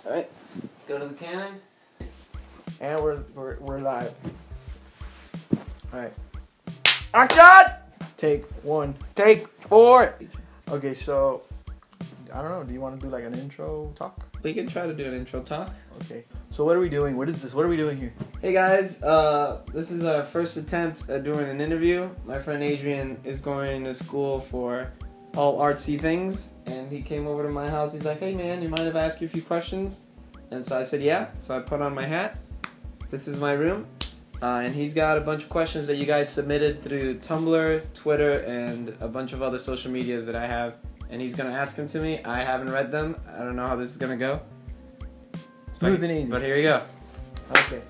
Alright, let's go to the cannon. And we're live. Alright. Action! Take 1. Take 4. Okay, so I don't know, do you want to do like an intro talk? We can try to do an intro talk. Okay. So what are we doing? What is this? What are we doing here? Hey guys, this is our first attempt at doing an interview. My friend Adrian is going to school for all artsy things, and he came over to my house. He's like, hey man, you mind if I ask you a few questions? And so I said, yeah. So I put on my hat. This is my room. And he's got a bunch of questions that you guys submitted through Tumblr, Twitter, and a bunch of other social medias that I have. And he's going to ask them to me. I haven't read them. I don't know how this is going to go. Smooth and easy. But here you go. Okay.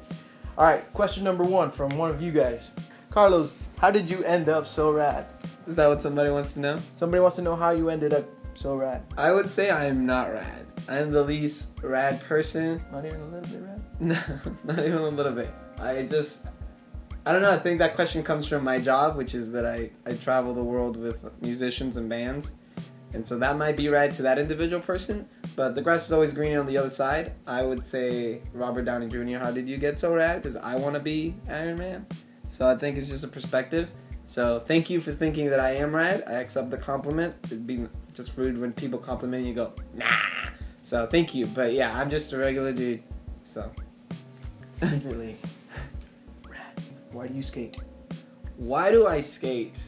Alright, question number 1 from one of you guys. Carlos, how did you end up so rad? Is that what somebody wants to know? Somebody wants to know how you ended up so rad. I would say I am not rad. I am the least rad person. Not even a little bit rad? No, not even a little bit. I don't know, I think that question comes from my job, which is that I travel the world with musicians and bands. And so that might be rad to that individual person, but the grass is always greener on the other side. I would say, Robert Downey Jr., how did you get so rad? Because I want to be Iron Man. So I think it's just a perspective. So thank you for thinking that I am rad. I accept the compliment. It'd be just rude when people compliment you, you go, nah. So thank you. But yeah, I'm just a regular dude. So. Secretly. Rad. Why do you skate? Why do I skate?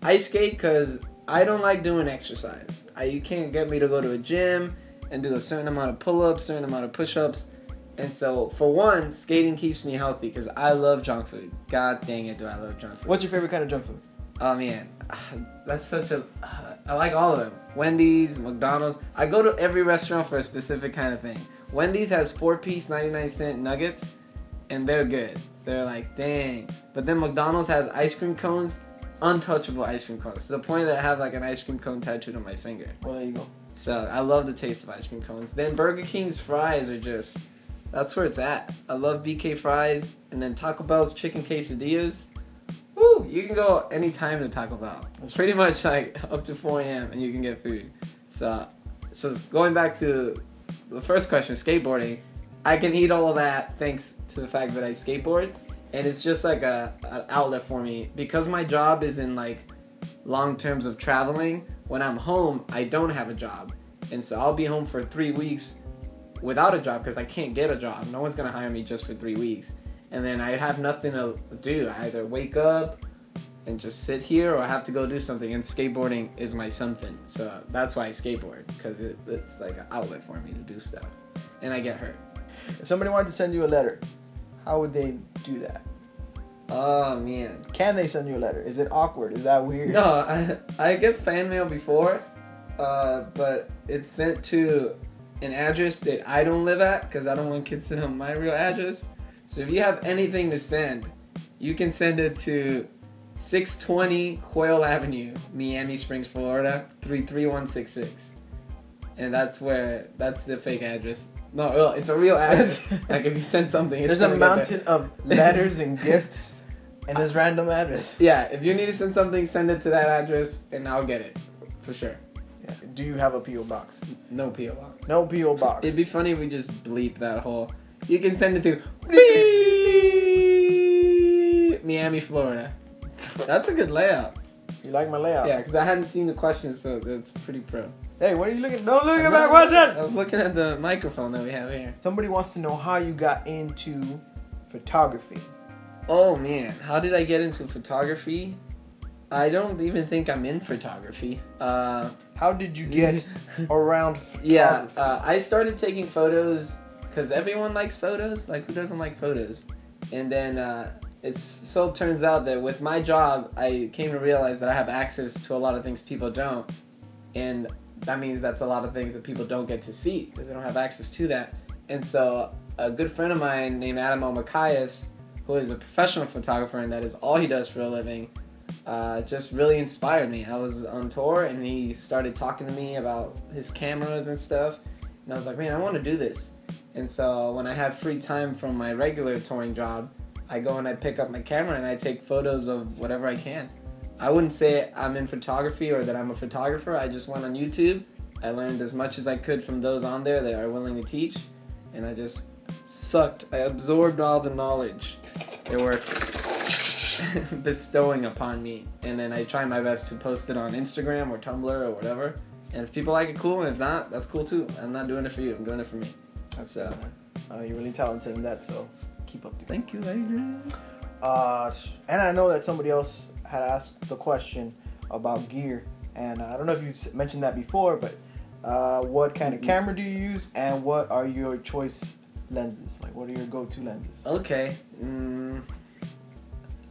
I skate because I don't like doing exercise. You can't get me to go to a gym and do a certain amount of pull-ups, certain amount of push-ups. And so, for one, skating keeps me healthy because I love junk food. God dang it, do I love junk food. What's your favorite kind of junk food? Oh, man. That's such a... I like all of them. Wendy's, McDonald's. I go to every restaurant for a specific kind of thing. Wendy's has 4-piece 99-cent nuggets, and they're good. They're like, dang. But then McDonald's has ice cream cones. Untouchable ice cream cones. To the point that I have like an ice cream cone tattooed on my finger. Well, there you go. So I love the taste of ice cream cones. Then Burger King's fries are just, that's where it's at. I love BK fries. And then Taco Bell's chicken quesadillas. Woo, you can go anytime to Taco Bell. It's pretty much like up to 4 a.m. and you can get food. So going back to the first question, skateboarding. I can eat all of that thanks to the fact that I skateboard. And it's just like an outlet for me. Because my job is in like long terms of traveling, when I'm home, I don't have a job. And so I'll be home for 3 weeks without a job because I can't get a job. No one's going to hire me just for 3 weeks. And then I have nothing to do. I either wake up and just sit here or I have to go do something. And skateboarding is my something. So that's why I skateboard, because it's like an outlet for me to do stuff. And I get hurt. If somebody wanted to send you a letter, how would they do that? Oh, man. Can they send you a letter? Is it awkward? Is that weird? No, I get fan mail before, but it's sent to an address that I don't live at because I don't want kids to know my real address. So if you have anything to send, you can send it to 620 Quail Avenue, Miami Springs, Florida, 33166. And that's the fake address. No, it's a real address. Like if you send something, there's a mountain of letters and gifts and this random address. Yeah, if you need to send something, send it to that address and I'll get it. For sure. Yeah. Do you have a P.O. box? No P.O. box. No P.O. box. It'd be funny if we just bleep that whole... You can send it to... Miami, Florida. That's a good layout. You like my layout? Yeah, because I hadn't seen the questions, so it's pretty pro. Hey, what are you looking at? Don't look at my question! I was looking at the microphone that we have here. Somebody wants to know how you got into photography. Oh, man. How did I get into photography? I don't even think I'm in photography. How did you get around photography? Yeah, I started taking photos because everyone likes photos. Like, who doesn't like photos? And then it so turns out that with my job, I came to realize that I have access to a lot of things people don't. And that means that's a lot of things that people don't get to see because they don't have access to that. And so a good friend of mine named Adam Omakayas, who is a professional photographer and that is all he does for a living, just really inspired me. I was on tour and he started talking to me about his cameras and stuff. And I was like, man, I want to do this. And so when I have free time from my regular touring job, I go and I pick up my camera and I take photos of whatever I can. I wouldn't say I'm in photography or that I'm a photographer. I just went on YouTube I learned as much as I could from those on there that are willing to teach, and I just sucked. I absorbed all the knowledge they were bestowing upon me, and then I try my best to post it on Instagram or Tumblr or whatever. And if people like it, cool, and if not, that's cool too. I'm not doing it for you. I'm doing it for me. That's you're really talented in that, so keep up. Thank you, Adrian. And I know that somebody else had asked the question about gear, and I don't know if you mentioned that before, but what kind of camera do you use, and what are your choice lenses? Like, what are your go-to lenses? Okay.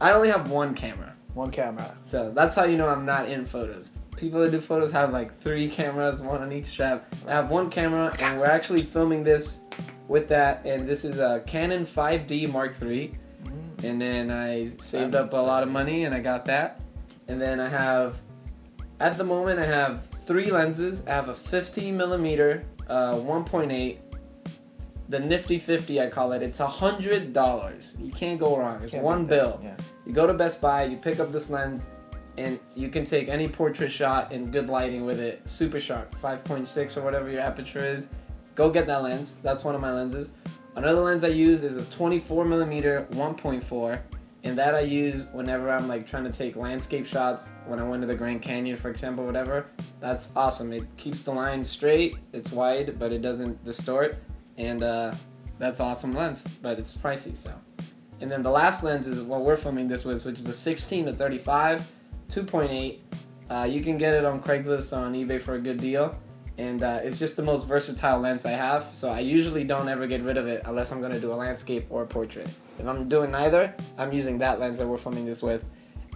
I only have one camera. One camera. So that's how you know I'm not in photos. People that do photos have like 3 cameras, one on each strap. I have one camera, and we're actually filming this with that, and this is a Canon 5D Mark III. And then I saved up a lot of money, and I got that. And then I have, at the moment, I have 3 lenses. I have a 15mm 1.8. The Nifty 50, I call it. It's $100. You can't go wrong. It's one bill. Yeah. You go to Best Buy, you pick up this lens, and you can take any portrait shot in good lighting with it. Super sharp, 5.6 or whatever your aperture is. Go get that lens. That's one of my lenses. Another lens I use is a 24mm 1.4, and that I use whenever I'm like trying to take landscape shots. When I went to the Grand Canyon, for example, whatever. That's awesome. It keeps the line straight. It's wide, but it doesn't distort. And that's awesome lens, but it's pricey. So, and then the last lens is what we're filming this with, which is the 16-35 2.8. You can get it on Craigslist or on eBay for a good deal, and it's just the most versatile lens I have. So I usually don't ever get rid of it unless I'm gonna do a landscape or a portrait. If I'm doing neither, I'm using that lens that we're filming this with,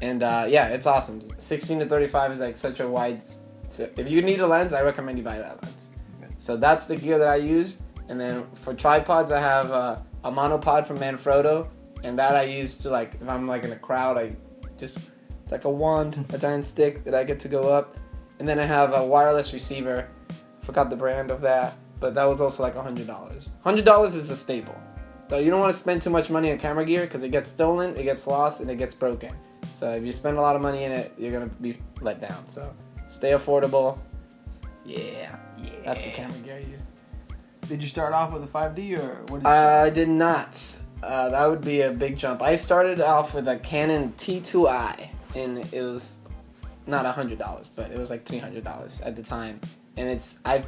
and yeah, it's awesome. 16-35 is like such a wide. So if you need a lens, I recommend you buy that lens. So that's the gear that I use. And then for tripods, I have a monopod from Manfrotto, and that I use to, like, if I'm like in a crowd, it's like a wand, a giant stick that I get to go up. And then I have a wireless receiver. Forgot the brand of that, but that was also like $100. $100 is a staple. So you don't want to spend too much money on camera gear because it gets stolen, it gets lost, and it gets broken. So if you spend a lot of money in it, you're gonna be let down. So stay affordable. Yeah. That's the camera gear I use. Did you start off with a 5D, or what did you start? I did not. That would be a big jump. I started off with a Canon T2i, and it was not $100, but it was like $300 at the time. And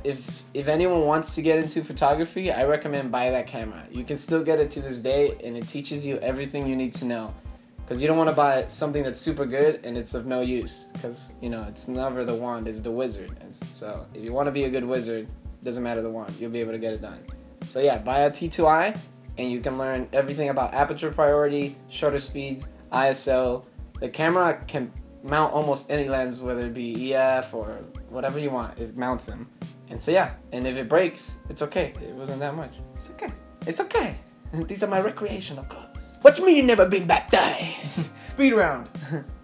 if anyone wants to get into photography, I recommend buy that camera. You can still get it to this day, and it teaches you everything you need to know. Because you don't want to buy something that's super good and it's of no use. Because, you know, it's never the wand, it's the wizard. And so if you want to be a good wizard, doesn't matter the wand, you'll be able to get it done. So yeah, buy a T2i, and you can learn everything about aperture priority, shutter speeds, ISO. The camera can mount almost any lens, whether it be EF or whatever you want. It mounts them. And so yeah, and if it breaks, it's okay. It wasn't that much. It's okay. It's okay. And these are my recreational clothes. What you mean you never been back days? Speed round.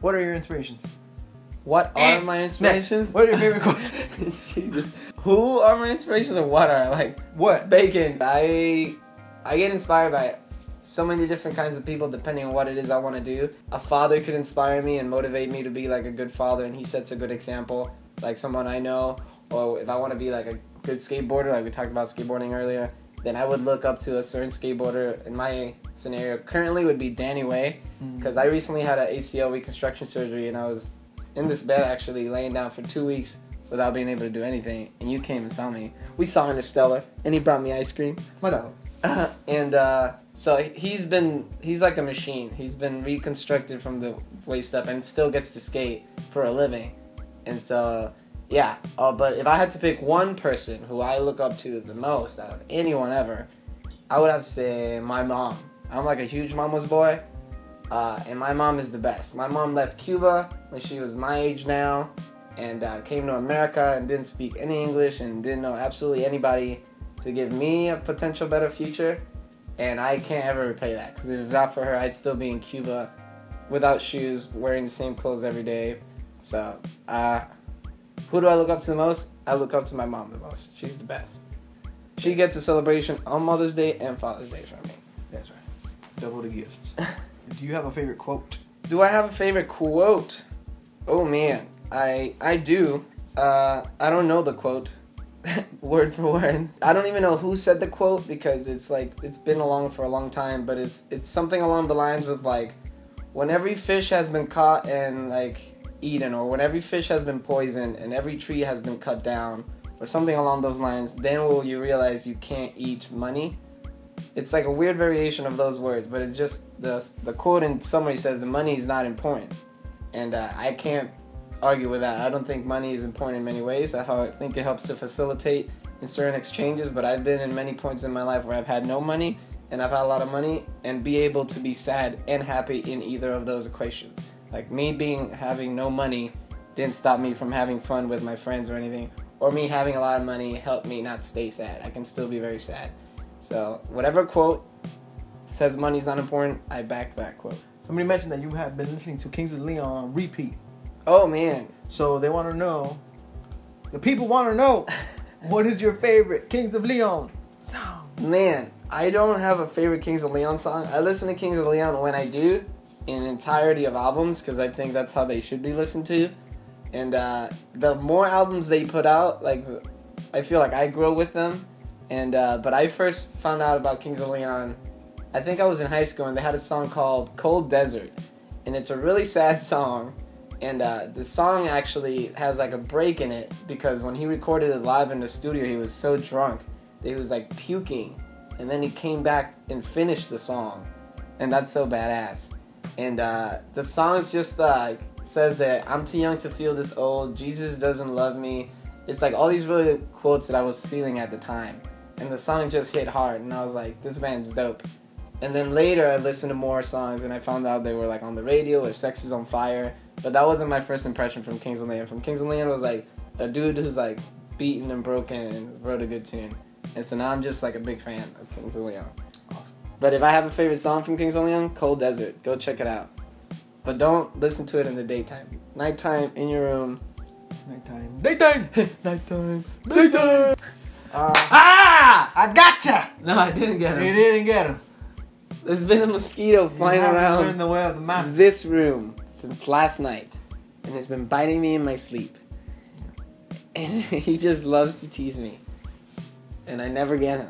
What are your inspirations? What are my inspirations? Next. What are your favorite quotes? Jesus. Who are my inspirations, or what are what? Bacon. I get inspired by so many different kinds of people depending on what it is I want to do. A father could inspire me and motivate me to be like a good father, and he sets a good example, like someone I know. Or if I want to be like a good skateboarder, like we talked about skateboarding earlier, then I would look up to a certain skateboarder. In my scenario currently would be Danny Way, because I recently had an ACL reconstruction surgery, and I was in this bed actually laying down for 2 weeks without being able to do anything, and you came and saw me. We saw Interstellar, and he brought me ice cream. What up? So he's like a machine. He's been reconstructed from the waist up and still gets to skate for a living. And so, yeah. But if I had to pick one person who I look up to the most out of anyone ever, I would have to say my mom. I'm like a huge mama's boy. And my mom is the best. My mom left Cuba when she was my age now, and came to America and didn't speak any English and didn't know absolutely anybody to give me a potential better future. And I can't ever repay that, because if not for her, I'd still be in Cuba without shoes, wearing the same clothes every day. So, who do I look up to the most? I look up to my mom the most. She's the best. She gets a celebration on Mother's Day and Father's Day from me. That's right. Double the gifts. Do you have a favorite quote? Do I have a favorite quote? Oh man, I do. I don't know the quote, word for word. I don't even know who said the quote because it's like it's been along for a long time, but it's something along the lines with like, when every fish has been caught and like eaten, or when every fish has been poisoned and every tree has been cut down, or something along those lines, then will you realize you can't eat money. It's like a weird variation of those words, but it's just the quote in summary says the money is not important, and I can't argue with that. I don't think money is important in many ways. I think it helps to facilitate in certain exchanges, but I've been in many points in my life where I've had no money and I've had a lot of money and be able to be sad and happy in either of those equations. Like me having no money didn't stop me from having fun with my friends or anything, or me having a lot of money helped me not stay sad. I can still be very sad. So whatever quote says money's not important, I back that quote. Somebody mentioned that you have been listening to Kings of Leon on repeat. Oh, man. So they want to know, the people want to know, what is your favorite Kings of Leon song? Man, I don't have a favorite Kings of Leon song. I listen to Kings of Leon when I do, in entirety of albums, because I think that's how they should be listened to. And the more albums they put out, like, I feel like I grow with them. And but I first found out about Kings of Leon, I think I was in high school, and they had a song called Cold Desert. And it's a really sad song. And the song actually has like a break in it because when he recorded it live in the studio, he was so drunk that he was like puking. And then he came back and finished the song. And that's so badass. And the song's just like says that I'm too young to feel this old. Jesus doesn't love me. It's like all these really quotes that I was feeling at the time. And the song just hit hard. And I was like, this band's dope. And then later I listened to more songs and I found out they were like on the radio as Sex is on Fire. But that wasn't my first impression from Kings of Leon. From Kings of Leon was like a dude who's like beaten and broken and wrote a good tune. And so now I'm just like a big fan of Kings of Leon. Awesome. But if I have a favorite song from Kings of Leon, Cold Desert. Go check it out. But don't listen to it in the daytime. Nighttime, in your room. Nighttime. Daytime! Nighttime. Daytime! I gotcha! No, I didn't get him. You didn't get him. There's been a mosquito flying around in the way of the master. this room since last night. And it's been biting me in my sleep. And he just loves to tease me. And I never get him.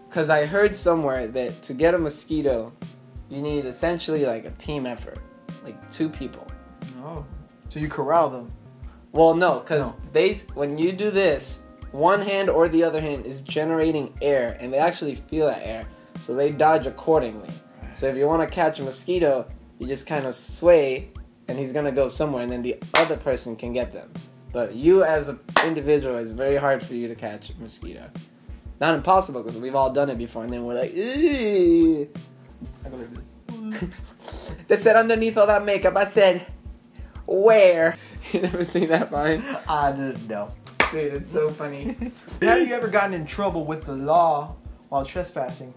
Because I heard somewhere that to get a mosquito, you need essentially like a team effort. Like 2 people. Oh. So you corral them. Well, no, because when you do this, one hand or the other hand is generating air, and they actually feel that air, so they dodge accordingly. So if you want to catch a mosquito, you just kind of sway, and he's going to go somewhere, and then the other person can get them. But you as an individual, it's very hard for you to catch a mosquito. Not impossible, because we've all done it before, and then we're like, ew. I go like this. They said underneath all that makeup, I said, where? You never seen that vine? I just know. Dude, it's so funny. Have you ever gotten in trouble with the law while trespassing?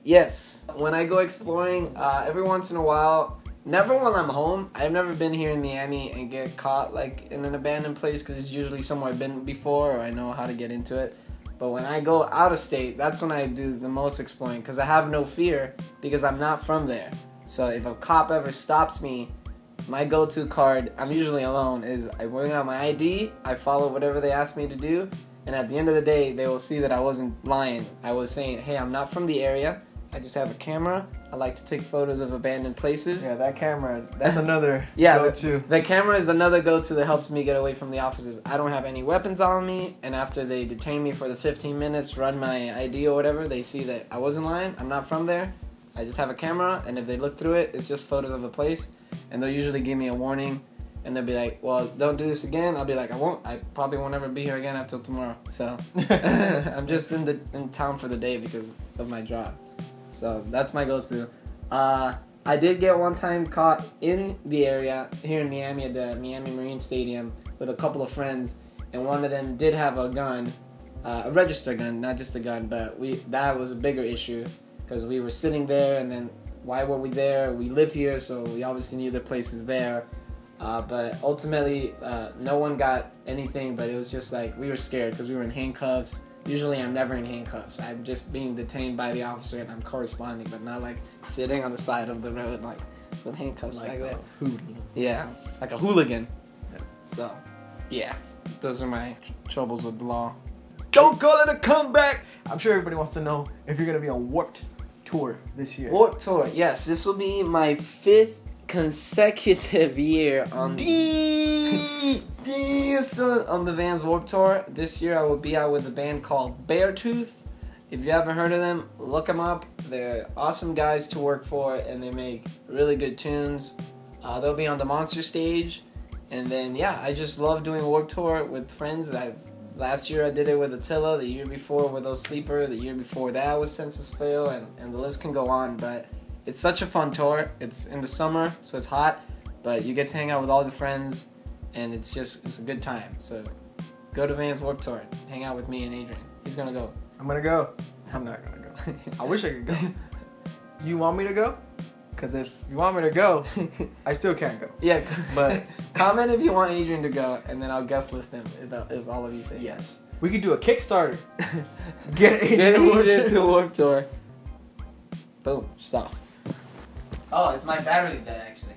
Yes. When I go exploring, every once in a while, never while I'm home. I've never been here in Miami and get caught like in an abandoned place because it's usually somewhere I've been before or I know how to get into it. But when I go out of state, that's when I do the most exploring because I have no fear because I'm not from there. So if a cop ever stops me, my go-to card, I'm usually alone, is I bring out my ID, I follow whatever they ask me to do, and at the end of the day, they will see that I wasn't lying. I was saying, hey, I'm not from the area, I just have a camera, I like to take photos of abandoned places. Yeah, that camera, that's another yeah, go-to. The camera is another go-to that helps me get away from the officers. I don't have any weapons on me, and after they detain me for the 15 minutes, run my ID or whatever, they see that I wasn't lying, I'm not from there, I just have a camera, and if they look through it, it's just photos of a place. And they'll usually give me a warning, and they'll be like, well, don't do this again. I'll be like, I probably won't ever be here again until tomorrow. So I'm just in town for the day because of my job. So that's my go-to. I did get one time caught in the area here in Miami at the Miami Marine Stadium with a couple of friends, and one of them did have a gun, a registered gun, not just a gun, but that was a bigger issue because we were sitting there and then why were we there? We live here, so we obviously knew the place is there. But ultimately, no one got anything, but it was just like, we were scared because we were in handcuffs. Usually I'm never in handcuffs. I'm just being detained by the officer and I'm corresponding, but not like sitting on the side of the road like with handcuffs like that. Hooligan. Yeah, like a hooligan. Yeah. So, yeah. those are my troubles with the law. Don't call it a comeback. I'm sure everybody wants to know if you're gonna be on Warped Tour this year. Warped Tour, yes. This will be my 5th consecutive year on on the Vans Warped Tour. This year I will be out with a band called Beartooth. If you haven't heard of them, look them up. They're awesome guys to work for, and they make really good tunes. They'll be on the Monster stage, and then yeah, I just love doing Warped Tour with friends. Last year I did it with Attila, the year before with Those Sleeper, the year before that with Census Fail, and the list can go on. But it's such a fun tour. It's in the summer, so it's hot, but you get to hang out with all the friends, and it's a good time. So go to Vans Warped Tour, hang out with me and Adrian. He's gonna go. I'm gonna go. I'm not gonna go. I wish I could go. Do you want me to go? Because if you want me to go, I still can't go. Yeah, but comment if you want Adrian to go, and then I'll guest list him if all of you say yes. We could do a Kickstarter. Get Adrian to Warped Tour. Boom. Stop. Oh, it's my battery's dead, actually.